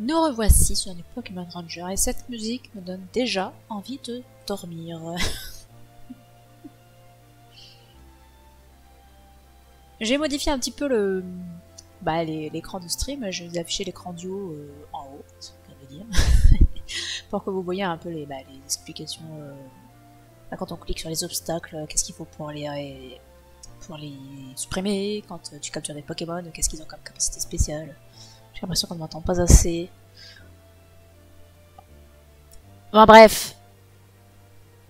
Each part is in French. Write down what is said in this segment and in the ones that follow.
Nous revoici sur les Pokémon Rangers et cette musique me donne déjà envie de dormir. J'ai modifié un petit peu l'écran de stream, je vais afficher l'écran du haut en haut, ça veut dire, pour que vous voyez un peu les explications. Quand on clique sur les obstacles, qu'est-ce qu'il faut pour les supprimer, quand tu captures des Pokémon, qu'est-ce qu'ils ont comme capacité spéciale. J'ai l'impression qu'on ne m'entend pas assez. Bon, bref,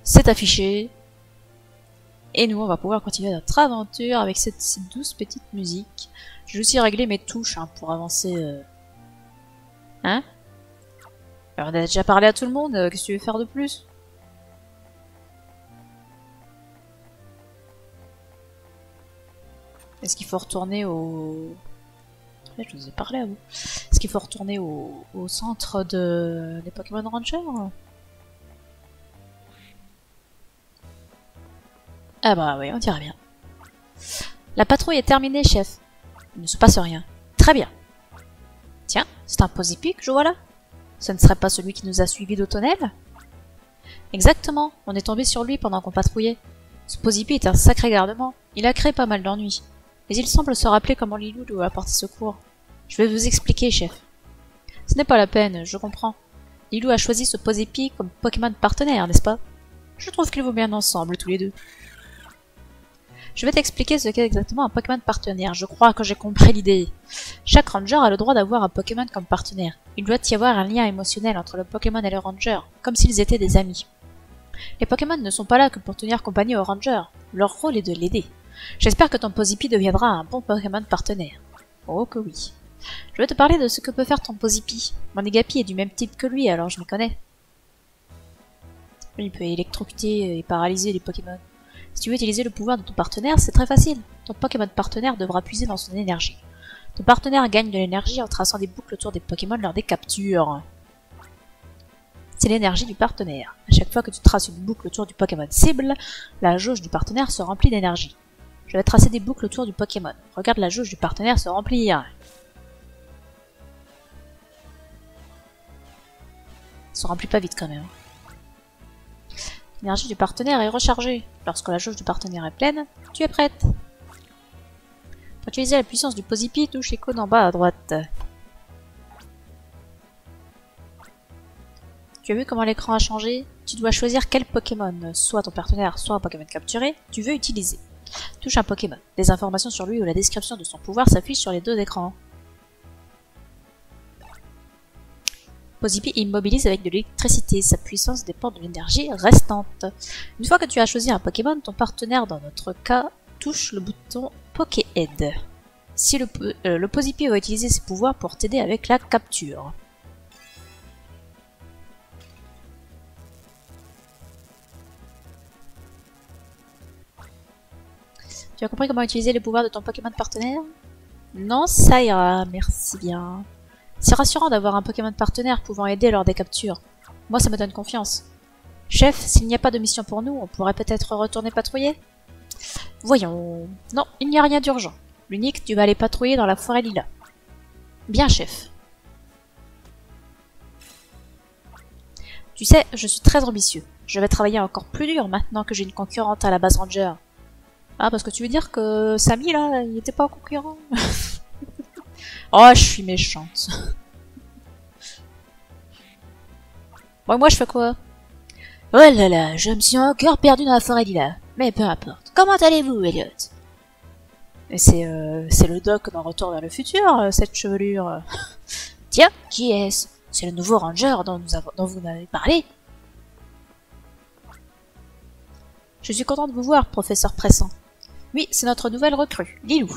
c'est affiché. Et nous, on va pouvoir continuer notre aventure avec cette douce petite musique. Je vais aussi régler mes touches pour avancer. Hein? Alors, on a déjà parlé à tout le monde, qu'est-ce que tu veux faire de plus? Est-ce qu'il faut retourner au... Je vous ai parlé à vous. Est-ce qu'il faut retourner au centre des Pokémon Rangers? Ah bah oui, on dirait bien. La patrouille est terminée, chef. Il ne se passe rien. Très bien. Tiens, c'est un Pozipi que je vois là. Ce ne serait pas celui qui nous a suivis d'Automnel? Exactement, on est tombé sur lui pendant qu'on patrouillait. Ce Pozipi est un sacré gardement. Il a créé pas mal d'ennuis. Mais il semble se rappeler comment Lilou doit apporter secours. Je vais vous expliquer, chef. Ce n'est pas la peine, je comprends. Lilou a choisi ce Pozipi comme Pokémon partenaire, n'est-ce pas? Je trouve qu'ils vont bien ensemble, tous les deux. Je vais t'expliquer ce qu'est exactement un Pokémon partenaire. Je crois que j'ai compris l'idée. Chaque Ranger a le droit d'avoir un Pokémon comme partenaire. Il doit y avoir un lien émotionnel entre le Pokémon et le Ranger, comme s'ils étaient des amis. Les Pokémon ne sont pas là que pour tenir compagnie au Ranger. Leur rôle est de l'aider. J'espère que ton Pozipi deviendra un bon Pokémon partenaire. Oh que oui. Je vais te parler de ce que peut faire ton Pozipi. Mon Negapi est du même type que lui, alors je m'y connais. Il peut électrocuter et paralyser les Pokémon. Si tu veux utiliser le pouvoir de ton partenaire, c'est très facile. Ton Pokémon partenaire devra puiser dans son énergie. Ton partenaire gagne de l'énergie en traçant des boucles autour des Pokémon lors des captures. C'est l'énergie du partenaire. À chaque fois que tu traces une boucle autour du Pokémon cible, la jauge du partenaire se remplit d'énergie. Je vais tracer des boucles autour du Pokémon. Regarde la jauge du partenaire se remplir. Ça se remplit pas vite quand même. L'énergie du partenaire est rechargée. Lorsque la jauge du partenaire est pleine, tu es prête. Pour utiliser la puissance du Pozipi, touche l'icône en bas à droite. Tu as vu comment l'écran a changé? Tu dois choisir quel Pokémon, soit ton partenaire, soit un Pokémon capturé, tu veux utiliser. Touche un Pokémon. Des informations sur lui ou la description de son pouvoir s'affichent sur les deux écrans. Pozipi immobilise avec de l'électricité. Sa puissance dépend de l'énergie restante. Une fois que tu as choisi un Pokémon, ton partenaire, dans notre cas, touche le bouton Poké-Aid. Si le Pozipi va utiliser ses pouvoirs pour t'aider avec la capture. Tu as compris comment utiliser les pouvoirs de ton Pokémon partenaire? Non, ça ira, merci bien. C'est rassurant d'avoir un Pokémon partenaire pouvant aider lors des captures. Moi, ça me donne confiance. Chef, s'il n'y a pas de mission pour nous, on pourrait peut-être retourner patrouiller? Voyons... Non, il n'y a rien d'urgent. L'unique, tu vas aller patrouiller dans la forêt Lila. Bien, chef. Tu sais, je suis très ambitieux. Je vais travailler encore plus dur maintenant que j'ai une concurrente à la base Ranger. Ah, parce que tu veux dire que Samy, là, il était pas concurrent? Oh, je suis méchante. Bon, moi, je fais quoi? Oh là là, je me suis encore perdu dans la forêt Lila. Mais peu importe. Comment allez-vous, Elliot? Et c'est le doc dans Retour vers le futur, cette chevelure. Tiens, qui est-ce? C'est le nouveau Ranger dont vous m'avez parlé. Je suis content de vous voir, professeur Pressant. Oui, c'est notre nouvelle recrue, Lilou.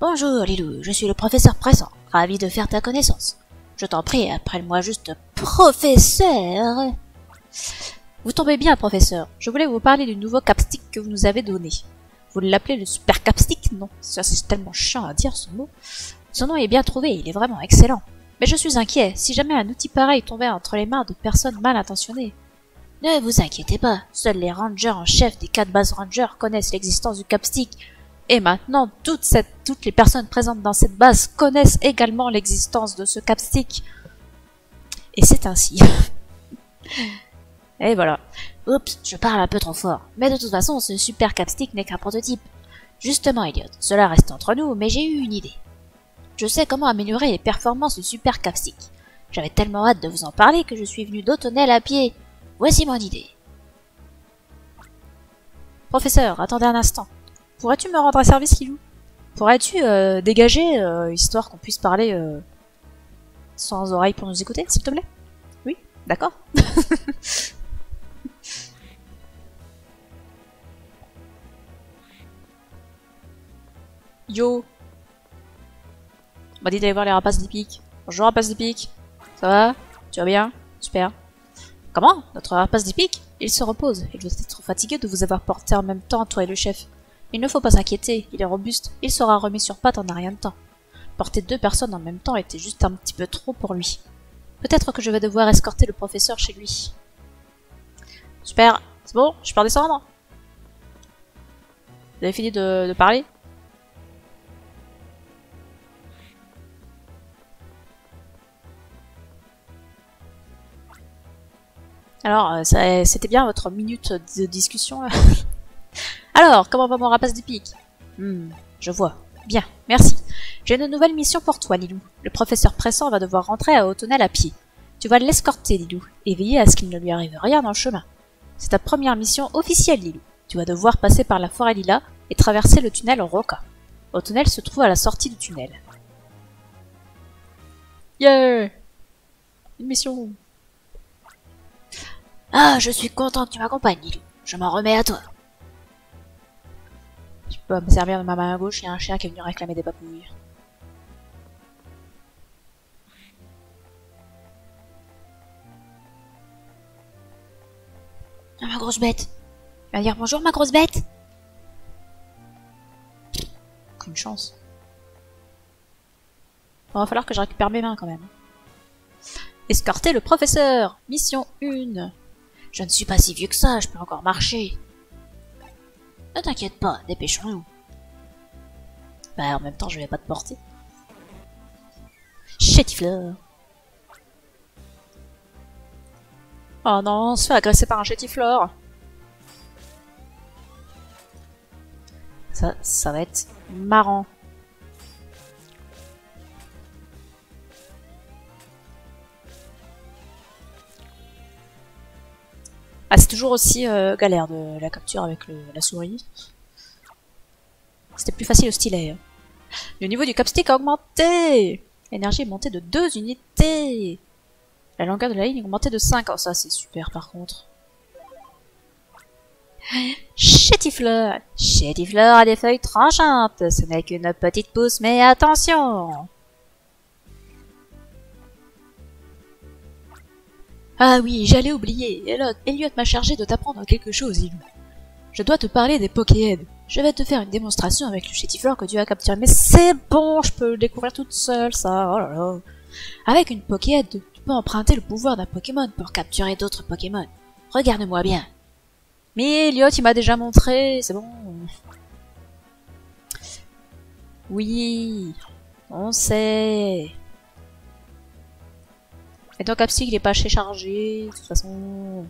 Bonjour, Lilou, je suis le professeur Pressant. Ravi de faire ta connaissance. Je t'en prie, appelle-moi juste professeur. Vous tombez bien, professeur. Je voulais vous parler du nouveau capstick que vous nous avez donné. Vous l'appelez le super capstick? Non, ça c'est tellement chiant à dire ce mot. Son nom est bien trouvé, il est vraiment excellent. Mais je suis inquiet, si jamais un outil pareil tombait entre les mains de personnes mal intentionnées. Ne vous inquiétez pas, seuls les rangers en chef des 4 bases rangers connaissent l'existence du capstick. Et maintenant, toutes les personnes présentes dans cette base connaissent également l'existence de ce capstick. Et c'est ainsi. Et voilà. Oups, je parle un peu trop fort. Mais de toute façon, ce super capstick n'est qu'un prototype. Justement, Elliot, cela reste entre nous, mais j'ai eu une idée. Je sais comment améliorer les performances du super capstick. J'avais tellement hâte de vous en parler que je suis venu d'Autonel à pied. Voici mon idée. Professeur, attendez un instant. Pourrais-tu me rendre un service, Lilou? Pourrais-tu dégager, histoire qu'on puisse parler sans oreilles pour nous écouter, s'il te plaît? Oui, d'accord. Yo. On m'a dit d'aller voir les rapaces d'Epic. Bonjour rapace d'Epic. Ça va? Tu vas bien? Super. Comment? Notre rapace d'Epic? Il se repose. Il doit être fatigué de vous avoir porté en même temps, toi et le chef. Il ne faut pas s'inquiéter, il est robuste. Il sera remis sur pattes en un rien de temps. Porter 2 personnes en même temps était juste un petit peu trop pour lui. Peut-être que je vais devoir escorter le professeur chez lui. Super. C'est bon? Je peux redescendre? Vous avez fini de parler? Alors, c'était bien votre minute de discussion. Alors, comment va mon rapace d'Epic? Je vois. Bien, merci. J'ai une nouvelle mission pour toi, Lilou. Le professeur Pressant va devoir rentrer à Autonel à pied. Tu vas l'escorter, Lilou, et veiller à ce qu'il ne lui arrive rien dans le chemin. C'est ta première mission officielle, Lilou. Tu vas devoir passer par la forêt Lila et traverser le tunnel Roca. Autonel se trouve à la sortie du tunnel. Yeah! Une mission. Ah, je suis content que tu m'accompagnes, Lilou. Je m'en remets à toi. Je peux me servir de ma main gauche, il y a un chien qui est venu réclamer des papouilles. Ah, ma grosse bête. Tu vas dire bonjour, ma grosse bête? Aucune chance. Bon, va falloir que je récupère mes mains quand même. Escorter le professeur. Mission 1. Je ne suis pas si vieux que ça, je peux encore marcher. Ne t'inquiète pas, dépêchons-nous. Bah, en même temps, je vais pas te porter. Chétifleur. Oh non, on se fait agresser par un chétiflore. Ça va être marrant. Ah, c'est toujours aussi galère de la capture avec la souris. C'était plus facile au stylet. Le niveau du capstick a augmenté. L'énergie est montée de 2 unités. La longueur de la ligne est augmentée de 5. Oh, ça c'est super par contre. Chétifleur. Chétifleur a des feuilles tranchantes. Ce n'est qu'une petite pousse, mais attention. Ah oui, j'allais oublier. Elliot m'a chargé de t'apprendre quelque chose, Ilou. Je dois te parler des Pokéheads. Je vais te faire une démonstration avec le chétiflore que tu as capturé. Mais c'est bon, je peux le découvrir toute seule, ça. Oh là là. Avec une Pokéhead, tu peux emprunter le pouvoir d'un Pokémon pour capturer d'autres Pokémon. Regarde-moi bien. Mais Elliot, il m'a déjà montré, c'est bon. Oui, on sait. Et donc Capstick, il est pas chez chargé, de toute façon.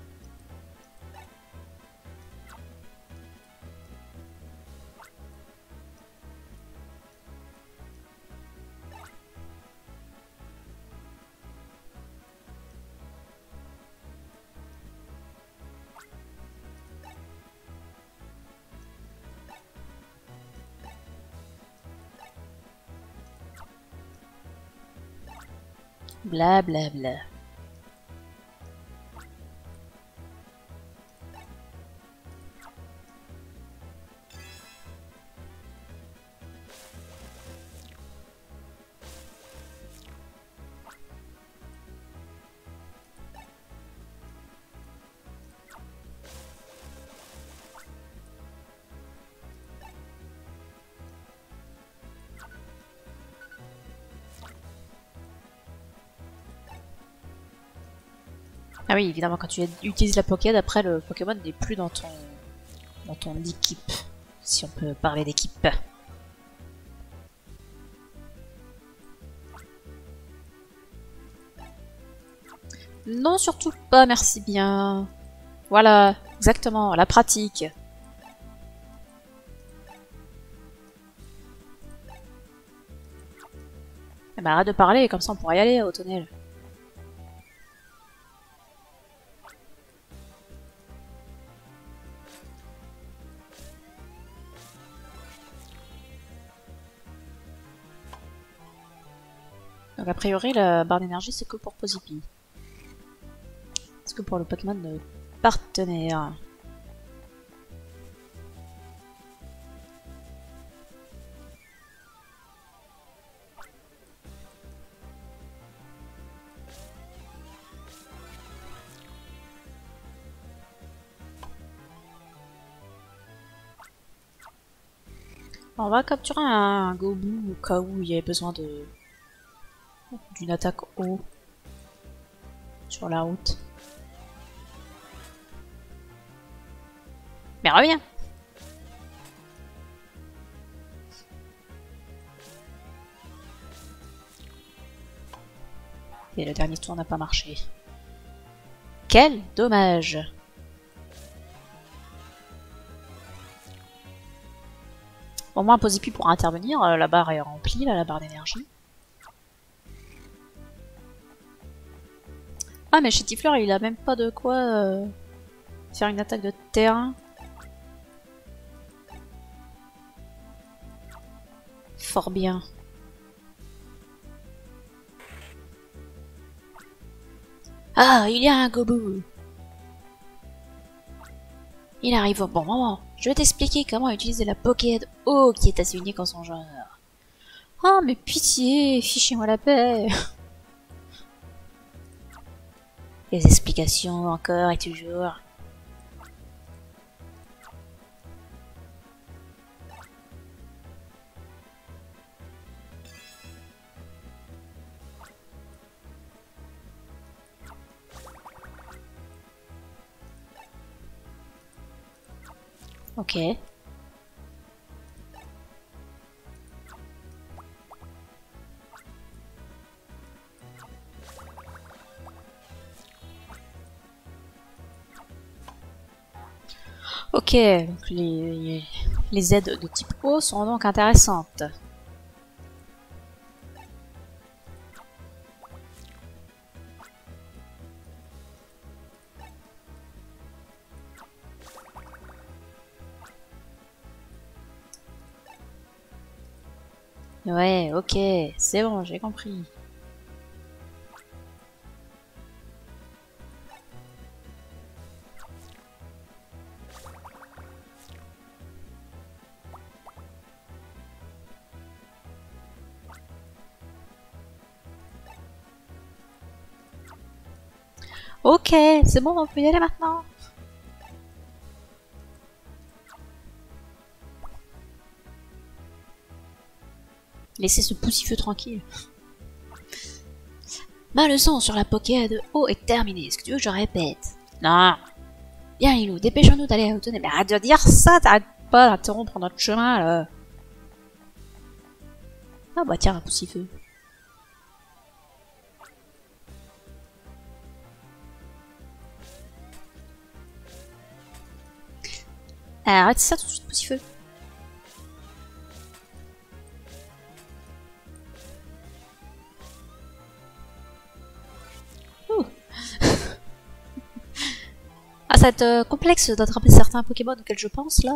Bla bla bla. Ah oui, évidemment, quand tu utilises la Pokédex, après le Pokémon n'est plus dans ton équipe, si on peut parler d'équipe. Non, surtout pas, merci bien. Voilà, exactement, la pratique. Eh ben, arrête de parler, comme ça on pourra y aller au tunnel. Donc a priori, la barre d'énergie, c'est que pour Posipi. C'est que pour le Pokémon de partenaire. On va capturer un Gobu au cas où il y avait besoin d'une attaque eau sur la route. Mais reviens! Et le dernier tour n'a pas marché. Quel dommage! Au moins Posipi pourra intervenir, la barre est remplie, là, la barre d'énergie. Ah mais Chétifleur il a même pas de quoi faire une attaque de terrain. Fort bien. Ah, il y a un Gobu. Il arrive au bon moment. Je vais t'expliquer comment utiliser la Pokéhead O qui est assez unique en son genre. Oh mais pitié, fichez-moi la paix. Les explications encore et toujours. Ok. Ok, donc les aides de type eau sont donc intéressantes. Ouais, ok, c'est bon, j'ai compris. Ok, c'est bon, on peut y aller maintenant. Laissez ce poussifeu tranquille. Ma leçon sur la Pokéhead O est terminée. Est-ce que tu veux que je répète? Non. Bien, Lilou, dépêchons-nous d'aller à Automne. Mais arrête de dire ça, t'arrêtes pas d'interrompre notre chemin, là. Ah bah tiens, un poussifeu. Arrête ça tout de suite, poussifeu. Ah, ça va être complexe d'attraper certains Pokémon auxquels je pense, là.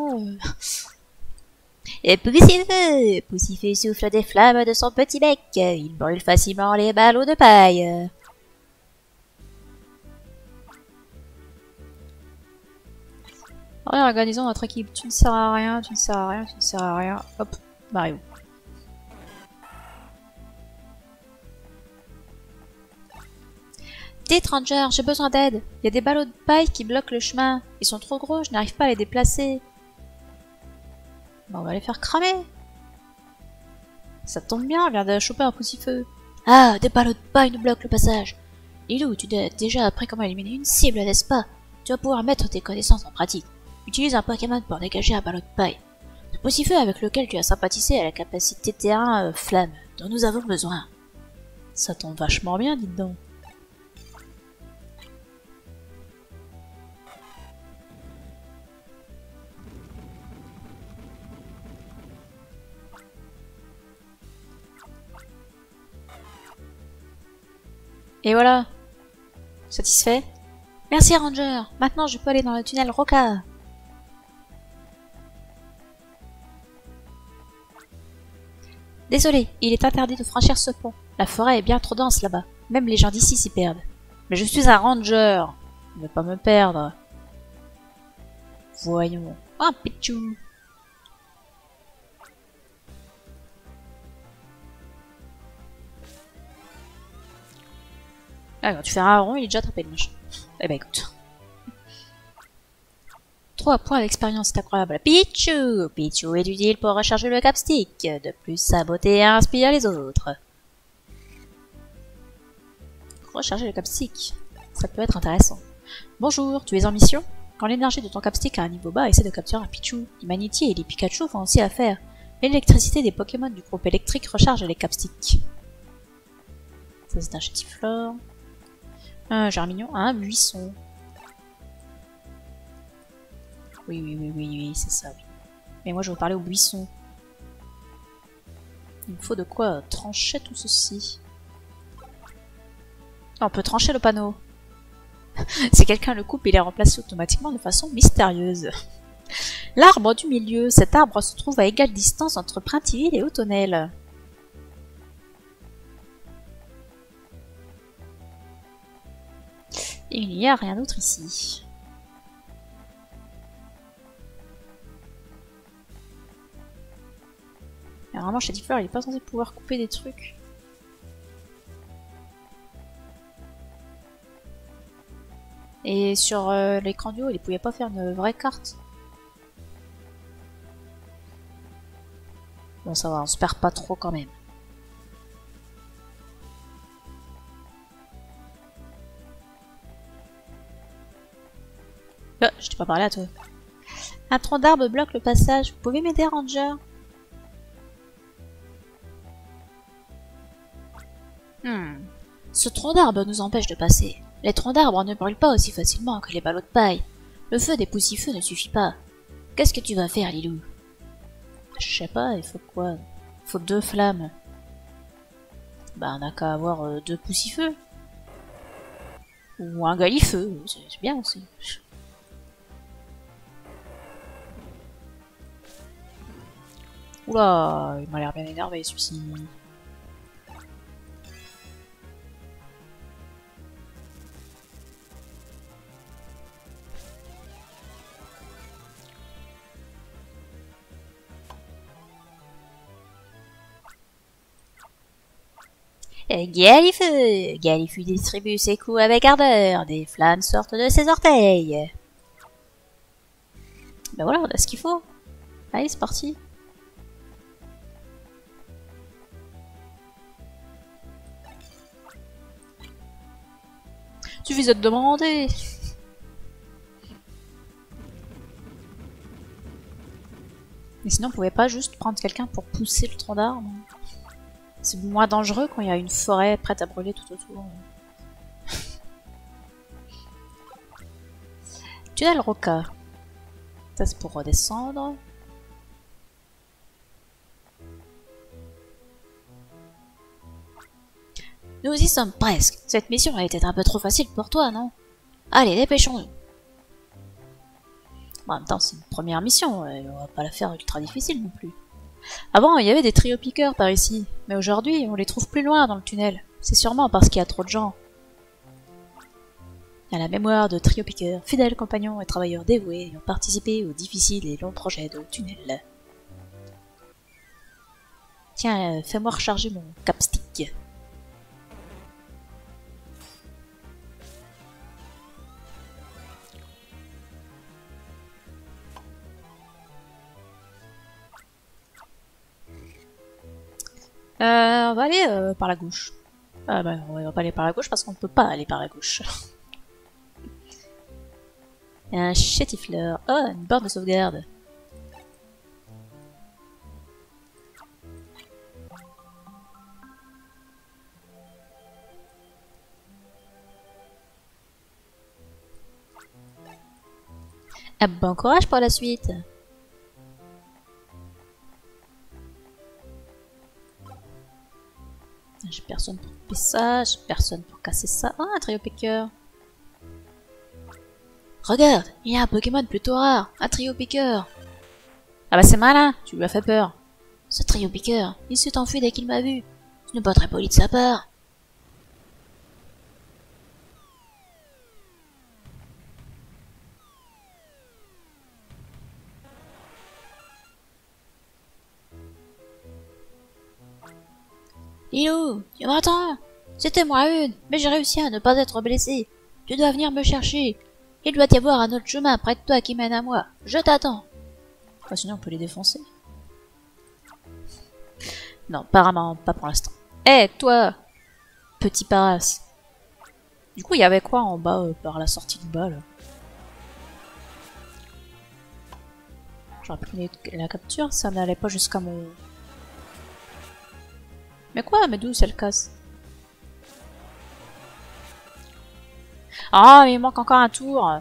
Et Poussifeu! Poussifeu souffle des flammes de son petit bec. Il brûle facilement les ballots de paille. Réorganisons notre équipe. Tu ne sers à rien, tu ne sers à rien, tu ne sers à rien. Hop, Mario. Dites Ranger, j'ai besoin d'aide. Il y a des ballots de paille qui bloquent le chemin. Ils sont trop gros, je n'arrive pas à les déplacer. Bon, on va les faire cramer. Ça tombe bien, on vient de choper un poussifeu. Ah, des ballots de paille nous bloquent le passage. Lilou, tu as déjà appris comment éliminer une cible, n'est-ce pas? Tu vas pouvoir mettre tes connaissances en pratique. Utilise un Pokémon pour dégager un ballot de paille. Ce poussifeu avec lequel tu as sympathisé a la capacité terrain flamme dont nous avons besoin. Ça tombe vachement bien, dites donc. Et voilà. Satisfait? Merci Ranger. Maintenant je peux aller dans le tunnel Roca. Désolé, il est interdit de franchir ce pont. La forêt est bien trop dense là-bas. Même les gens d'ici s'y perdent. Mais je suis un ranger. Ne pas me perdre. Voyons. Oh, Pichou. Ah, quand tu fais un rond, il est déjà attrapé le machin. Eh ben écoute. 3 points d'expérience, c'est incroyable. Pichou! Pichou est utile pour recharger le capstick. De plus, sa beauté inspire les autres. Recharger le capstick. Ça peut être intéressant. Bonjour, tu es en mission? Quand l'énergie de ton capstick a un niveau bas, essaie de capturer un Pichou. Les Maniti et les Pikachu font aussi affaire. L'électricité des Pokémon du groupe électrique recharge les capsticks. Ça c'est un Chétiflore. Un Germignon, un buisson. Oui, c'est ça, oui. Mais moi je veux parler au buisson. Il me faut de quoi trancher tout ceci. Ah, on peut trancher le panneau. Si quelqu'un le coupe, il est remplacé automatiquement de façon mystérieuse. L'arbre du milieu. Cet arbre se trouve à égale distance entre Printiville et Autonel. Et il n'y a rien d'autre ici. Mais vraiment, Chétifleur, il est pas censé pouvoir couper des trucs. Et sur l'écran du haut, il pouvait pas faire une vraie carte. Bon, ça va, on se perd pas trop quand même. Ah, je t'ai pas parlé à toi. Un tronc d'arbre bloque le passage. Vous pouvez m'aider, Ranger? Ce tronc d'arbre nous empêche de passer. Les troncs d'arbre ne brûlent pas aussi facilement que les ballots de paille. Le feu des poussifeux ne suffit pas. Qu'est-ce que tu vas faire, Lilou? Je sais pas, il faut quoi? Il faut 2 flammes. Bah, on n'a qu'à avoir 2 poussifeux. Ou un galifeu, c'est bien aussi. Oula, il m'a l'air bien énervé celui-ci. Galifeu distribue ses coups avec ardeur. Des flammes sortent de ses orteils. Ben voilà, on a ce qu'il faut. Allez, c'est parti. Suffisait de demander. Mais sinon, on pouvait pas juste prendre quelqu'un pour pousser le tronc d'arbre. C'est moins dangereux quand il y a une forêt prête à brûler tout autour. Tunnel Roca. Ça c'est pour redescendre. Nous y sommes presque. Cette mission a été un peu trop facile pour toi, non? Allez, dépêchons-nous. Bon, en même temps, c'est une première mission, on va pas la faire ultra difficile non plus. Avant, il y avait des trio-piqueurs par ici, mais aujourd'hui, on les trouve plus loin dans le tunnel. C'est sûrement parce qu'il y a trop de gens. À la mémoire de trio-piqueurs, fidèles compagnons et travailleurs dévoués ayant participé aux difficiles et longs projets de tunnel. Tiens, fais-moi recharger mon capstick. On va aller par la gauche. Ah bah on va pas aller par la gauche parce qu'on ne peut pas aller par la gauche. Un Chétifleur. Oh, une borne de sauvegarde. Bon courage pour la suite. J'ai personne pour couper ça, j'ai personne pour casser ça. Ah, un trio piqueur. Regarde, il y a un Pokémon plutôt rare, un trio piqueur. Ah bah c'est malin, tu lui as fait peur. Ce trio piqueur, il s'est enfui dès qu'il m'a vu. Ce n'est pas très poli de sa part. Lilou, tu m'entends? C'était moi une, mais j'ai réussi à ne pas être blessé. Tu dois venir me chercher. Il doit y avoir un autre chemin près de toi qui mène à moi. Je t'attends. Enfin, sinon on peut les défoncer. Non, apparemment pas pour l'instant. Eh, toi, petit Paras. Du coup, il y avait quoi en bas, par la sortie du bas, là? J'aurais pris la capture, ça n'allait pas jusqu'à mon... Mais quoi? Mais d'où ça le casse? Ah, mais il manque encore un tour.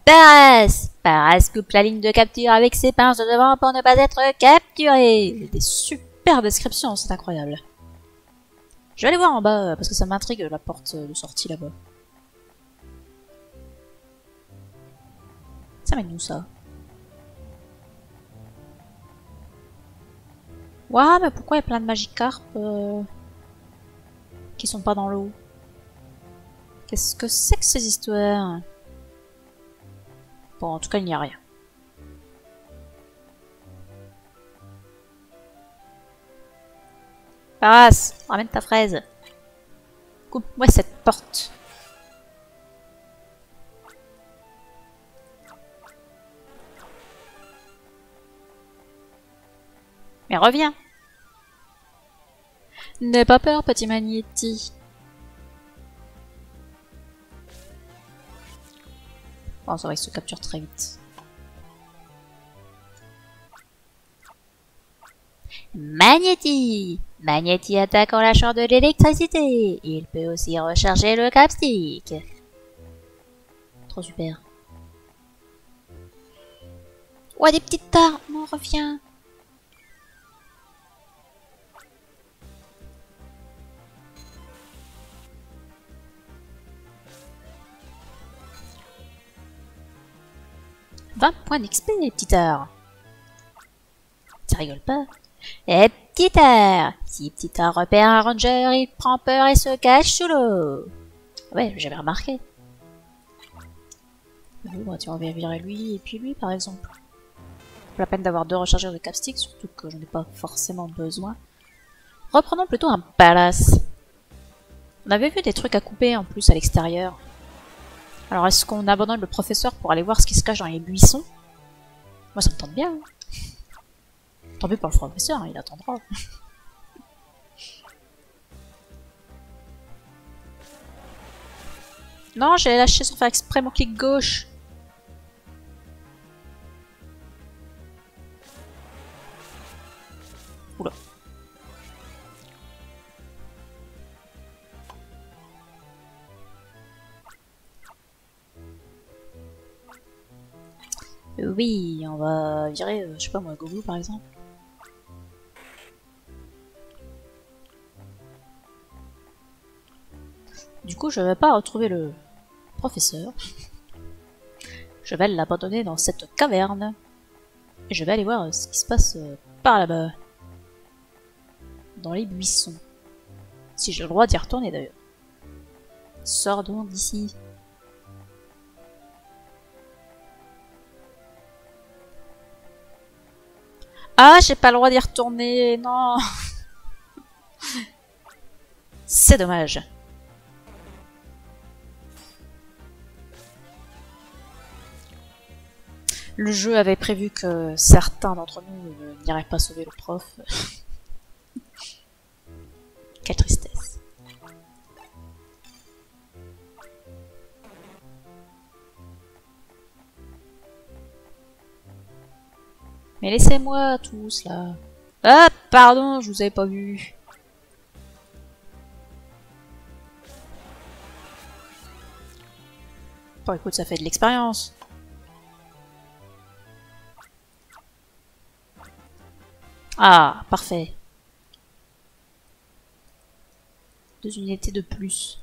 Paras! Paras coupe la ligne de capture avec ses pinces de devant pour ne pas être capturé. Des super descriptions, c'est incroyable. Je vais aller voir en bas, parce que ça m'intrigue, la porte de sortie là-bas. Ça mène où, ça? Ouah, mais pourquoi il y a plein de Magikarp qui sont pas dans l'eau? Qu'est-ce que c'est que ces histoires? Bon, en tout cas, il n'y a rien. Paras, ramène ta fraise. Coupe-moi cette porte. Mais reviens. N'aie pas peur, petit Magnéti. Bon, ça va, il se capture très vite. Magnéti! Magnéti attaque en lâchant de l'électricité. Il peut aussi recharger le capstick. Trop super. Ouais, des petites tares. Non, reviens. « 20 points d'XP, les petits tares. Ça rigole pas. Et petit tard. Si petit tard repère un ranger, il prend peur et se cache sous l'eau. Ouais, j'avais remarqué. Bon, tiens, on va virer lui et puis lui, par exemple. Pas la peine d'avoir deux rechargeurs de capstick, surtout que j'en ai pas forcément besoin. Reprenons plutôt un palace. On avait vu des trucs à couper en plus à l'extérieur. Alors est-ce qu'on abandonne le professeur pour aller voir ce qui se cache dans les buissons? Moi ça me tente bien. Tant pis pour le professeur, hein, il attendra. Non, j'ai lâché sans faire exprès mon clic gauche. Oula. Oui, on va virer, je sais pas moi, Gogo par exemple. Du coup, je vais pas retrouver le professeur. Je vais l'abandonner dans cette caverne. Et je vais aller voir ce qui se passe par là-bas. Dans les buissons. Si j'ai le droit d'y retourner d'ailleurs. Sors donc d'ici. Ah, j'ai pas le droit d'y retourner, non. C'est dommage. Le jeu avait prévu que certains d'entre nous n'iraient pas sauver le prof. Quelle tristesse. Mais laissez-moi tous là. Ah, pardon, je vous avais pas vu. Bon, écoute, ça fait de l'expérience. Ah, parfait. 2 unités de plus.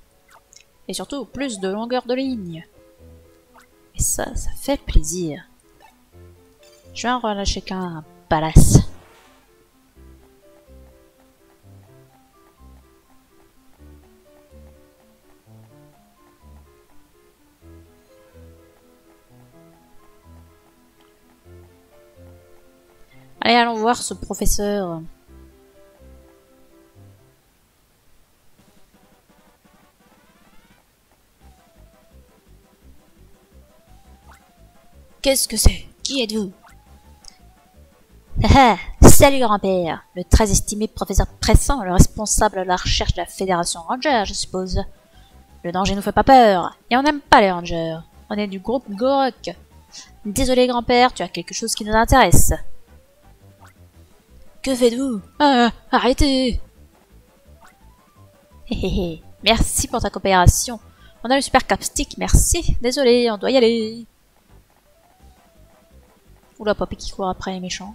Et surtout, plus de longueur de ligne. Et ça fait plaisir. Je vais en relâcher qu'un palace. Allez, allons voir ce professeur. Qu'est-ce que c'est? Qui êtes-vous? Salut grand-père, le très estimé professeur Pressant, le responsable de la recherche de la Fédération Ranger, je suppose. Le danger nous fait pas peur, et on n'aime pas les Rangers. On est du groupe Gorok. Désolé grand-père, tu as quelque chose qui nous intéresse. Que faites-vous? Arrêtez! Héhéhé, merci pour ta coopération. On a le super capstick, merci. Désolé, on doit y aller. Oula, papy qui court après les méchants.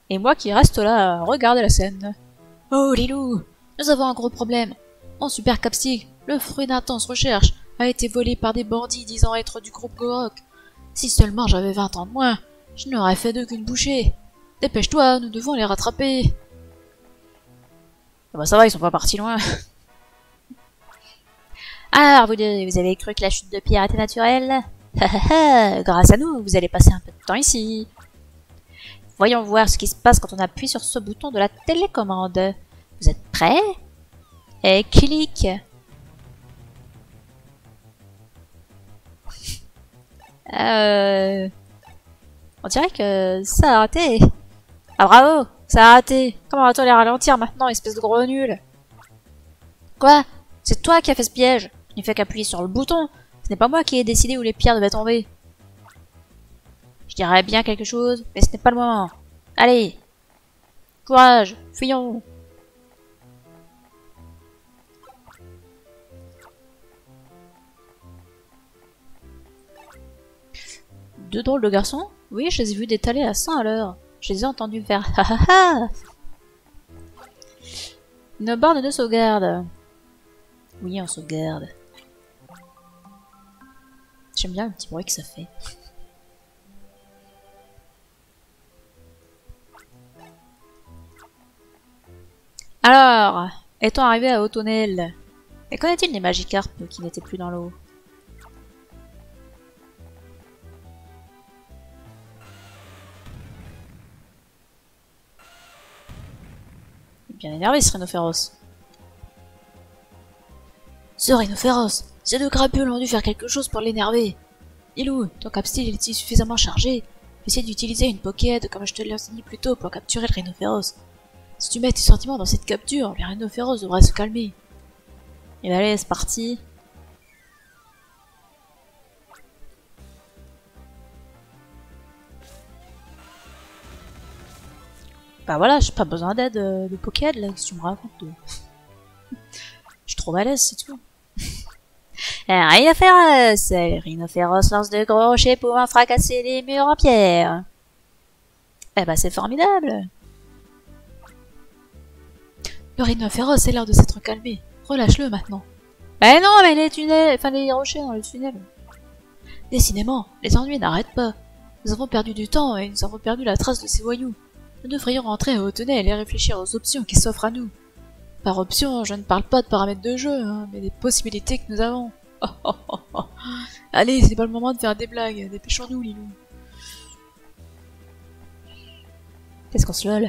Et moi qui reste là à regarder la scène. Oh Lilou, nous avons un gros problème. Mon super capstick, le fruit d'intense recherche, a été volé par des bandits disant être du groupe Gorok. Si seulement j'avais 20 ans de moins, je n'aurais fait d'eux qu'une bouchée. Dépêche-toi, nous devons les rattraper. Ah bah ça va, ils sont pas partis loin. Alors, vous deux, vous avez cru que la chute de pierre était naturelle? Grâce à nous, vous allez passer un peu de temps ici. Voyons voir ce qui se passe quand on appuie sur ce bouton de la télécommande. Vous êtes prêts? Et clique. On dirait que ça a raté. Ah bravo, ça a raté. Comment va-t-on les ralentir maintenant, espèce de gros nul? Quoi? C'est toi qui as fait ce piège. Je n'ai fait qu'appuyer sur le bouton. Ce n'est pas moi qui ai décidé où les pierres devaient tomber. Je dirais bien quelque chose, mais ce n'est pas le moment. Allez. Courage, fuyons. Deux drôles de garçons? Oui, je les ai vus détaler à 100 à l'heure. Je les ai entendus faire ha ha ha. Une borne de sauvegarde. Oui, on sauvegarde. J'aime bien le petit bruit que ça fait. Alors, étant arrivé à Autonel, et qu'en est-il des Magikarp qui n'étaient plus dans l'eau? Bien énervé ce rhinophéros. Ce rhinophéros, ces deux crapules ont dû faire quelque chose pour l'énerver. Lilou, ton capstyle est-il suffisamment chargé? Essaie d'utiliser une Pokéhead comme je te l'ai enseigné plus tôt pour capturer le rhinophéros. Si tu mets tes sentiments dans cette capture, le rhinophéros devrait se calmer. Et ben allez, c'est parti. Bah voilà, j'ai pas besoin d'aide de Pokéhead là, si tu me racontes. Je suis trop balèze, c'est tout. Rhinophéros! Le rhinophéros lance de gros rochers pouvant fracasser les murs en pierre. Eh bah c'est formidable! Le rhinophéros a l'air de s'être calmé. Relâche-le maintenant. Eh non, mais les tunnels, enfin les rochers dans le tunnel. Décidément, les ennuis n'arrêtent pas. Nous avons perdu du temps et nous avons perdu la trace de ces voyous. Nous devrions rentrer au tunnel et réfléchir aux options qui s'offrent à nous. Par option, je ne parle pas de paramètres de jeu, hein, mais des possibilités que nous avons. Oh, oh, oh, oh. Allez, c'est pas le moment de faire des blagues. Dépêchons-nous, Lilou. Qu'est-ce qu'on se lol?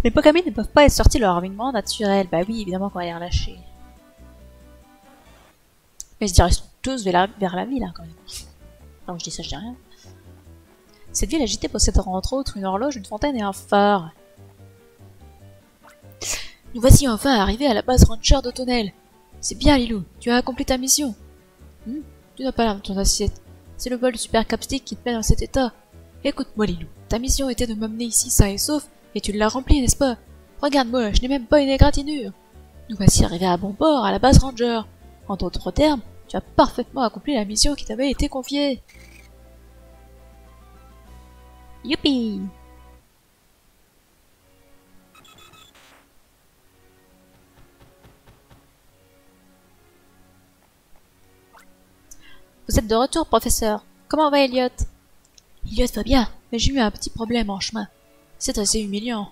Les Pokémon ne peuvent pas être sortis de leur environnement naturel. Bah oui, évidemment qu'on va les relâcher. Mais ils se dirigent tous vers la ville, hein, quand même. Alors je dis ça, je dis rien. Cette ville agitée possède entre autres une horloge, une fontaine et un phare. Nous voici enfin arrivés à la base Ranger d'Autonel. C'est bien, Lilou, tu as accompli ta mission. Tu n'as pas l'air de ton assiette. C'est le bol du super capstick qui te met dans cet état. Écoute-moi, Lilou, ta mission était de m'amener ici sain et sauf, et tu l'as remplie, n'est-ce pas? Regarde-moi, je n'ai même pas une égratignure. Nous voici arrivés à bon port, à la base Ranger. En d'autres termes, Tu as parfaitement accompli la mission qui t'avait été confiée. Youpi! Vous êtes de retour, professeur. Comment va Elliot? Elliot va bien, mais j'ai eu un petit problème en chemin. C'est assez humiliant.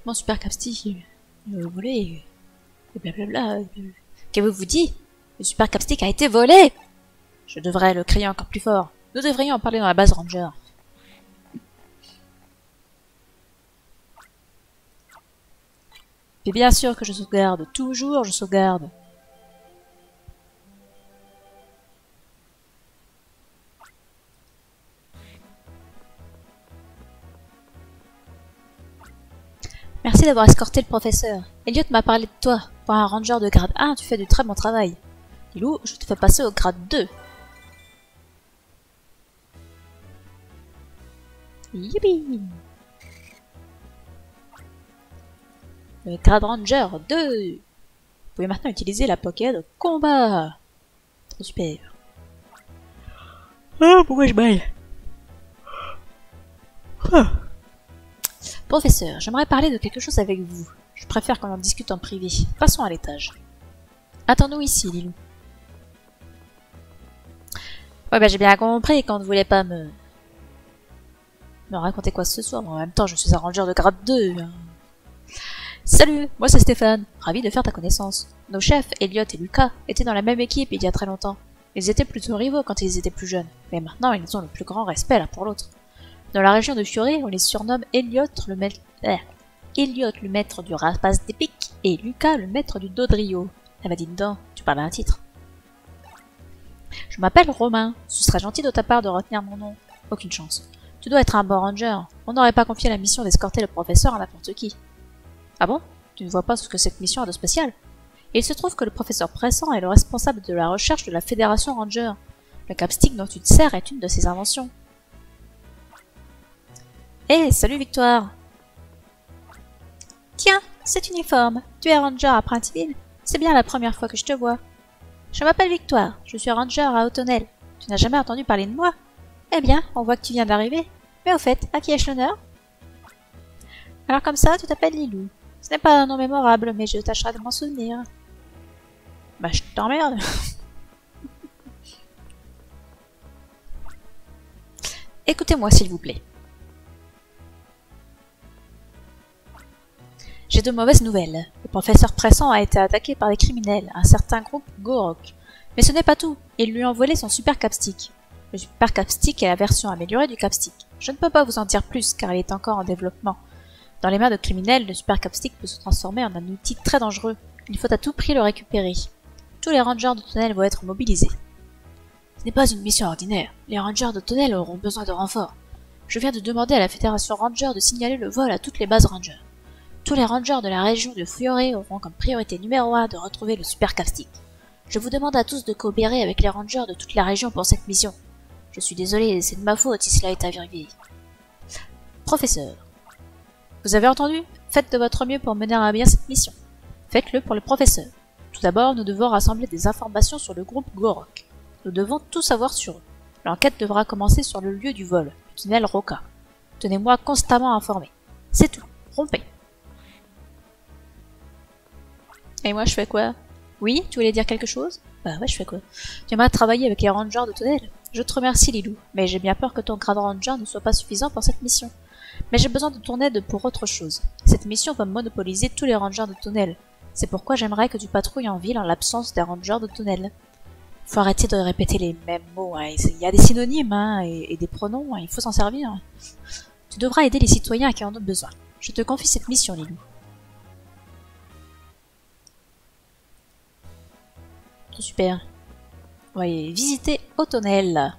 Mon super capstick, volé, et blablabla. Qu'avez-vous dit? Le super capstick a été volé! Je devrais le crier encore plus fort. Nous devrions en parler dans la base Ranger. Et bien sûr que je sauvegarde. Toujours je sauvegarde. Merci d'avoir escorté le professeur. Elliot m'a parlé de toi. Pour un ranger de grade 1, tu fais du très bon travail. Lilou, je te fais passer au grade 2. Youpi! Le grade ranger 2. Vous pouvez maintenant utiliser la pocket de combat. Trop super. Ah, pourquoi je baille? Ah. Professeur, j'aimerais parler de quelque chose avec vous. Je préfère qu'on en discute en privé. Passons à l'étage. Attends-nous ici, Lilou. Ouais, bah j'ai bien compris qu'on ne voulait pas me raconter quoi ce soir. En même temps, je suis un ranger de grade 2. Hein. Salut, moi c'est Stéphane. Ravi de faire ta connaissance. Nos chefs, Elliot et Lucas, étaient dans la même équipe il y a très longtemps. Ils étaient plutôt rivaux quand ils étaient plus jeunes. Mais maintenant, ils ont le plus grand respect l'un pour l'autre. Dans la région de Fury, on les surnomme Elliot le maître du rapace d'épique et Lucas le maître du Dodrio. Eh bah dis donc, tu parles d'un titre. Je m'appelle Romain. Ce serait gentil de ta part de retenir mon nom. Aucune chance. Tu dois être un bon ranger. On n'aurait pas confié la mission d'escorter le professeur à n'importe qui. Ah bon? Tu ne vois pas ce que cette mission a de spécial? Il se trouve que le professeur Pressant est le responsable de la recherche de la Fédération Ranger. Le capstick dont tu te sers est une de ses inventions. Hé, salut Victoire! Tiens, cet uniforme, tu es ranger à Printville? C'est bien la première fois que je te vois. Je m'appelle Victoire, je suis ranger à Autonel. Tu n'as jamais entendu parler de moi? Eh bien, on voit que tu viens d'arriver. Mais au fait, à qui ai-je l'honneur? Alors comme ça, tu t'appelles Lilou. Ce n'est pas un nom mémorable, mais je tâcherai de m'en souvenir. Bah, je t'emmerde. Écoutez-moi, s'il vous plaît. J'ai de mauvaises nouvelles. Le professeur Pressant a été attaqué par des criminels, un certain groupe Gorok. Mais ce n'est pas tout, ils lui ont volé son super capstick. Le super capstick est la version améliorée du capstick. Je ne peux pas vous en dire plus car il est encore en développement. Dans les mains de criminels, le super capstick peut se transformer en un outil très dangereux. Il faut à tout prix le récupérer. Tous les rangers de tunnel vont être mobilisés. Ce n'est pas une mission ordinaire. Les rangers de tunnel auront besoin de renforts. Je viens de demander à la Fédération Ranger de signaler le vol à toutes les bases rangers. Tous les rangers de la région de Fury auront comme priorité numéro 1 de retrouver le super capstick. Je vous demande à tous de coopérer avec les rangers de toute la région pour cette mission. Je suis désolé, c'est de ma faute si cela est arrivé. Professeur. Vous avez entendu? Faites de votre mieux pour mener à bien cette mission. Faites-le pour le professeur. Tout d'abord, nous devons rassembler des informations sur le groupe Gorok. Nous devons tout savoir sur eux. L'enquête devra commencer sur le lieu du vol, le tunnel Roca. Tenez-moi constamment informé. C'est tout. Rompez. Et moi, je fais quoi? Oui, tu voulais dire quelque chose? Bah ouais, je fais quoi? Tu aimerais travailler avec les rangers de tunnel? Je te remercie, Lilou, mais j'ai bien peur que ton grade ranger ne soit pas suffisant pour cette mission. Mais j'ai besoin de ton aide pour autre chose. Cette mission va monopoliser tous les rangers de tunnel. C'est pourquoi j'aimerais que tu patrouilles en ville en l'absence des rangers de tunnel. Faut arrêter de répéter les mêmes mots, hein. Il y a des synonymes hein, et des pronoms, hein. Il faut s'en servir. Tu devras aider les citoyens qui en ont besoin. Je te confie cette mission, Lilou. Super. Ouais, visiter Autonel.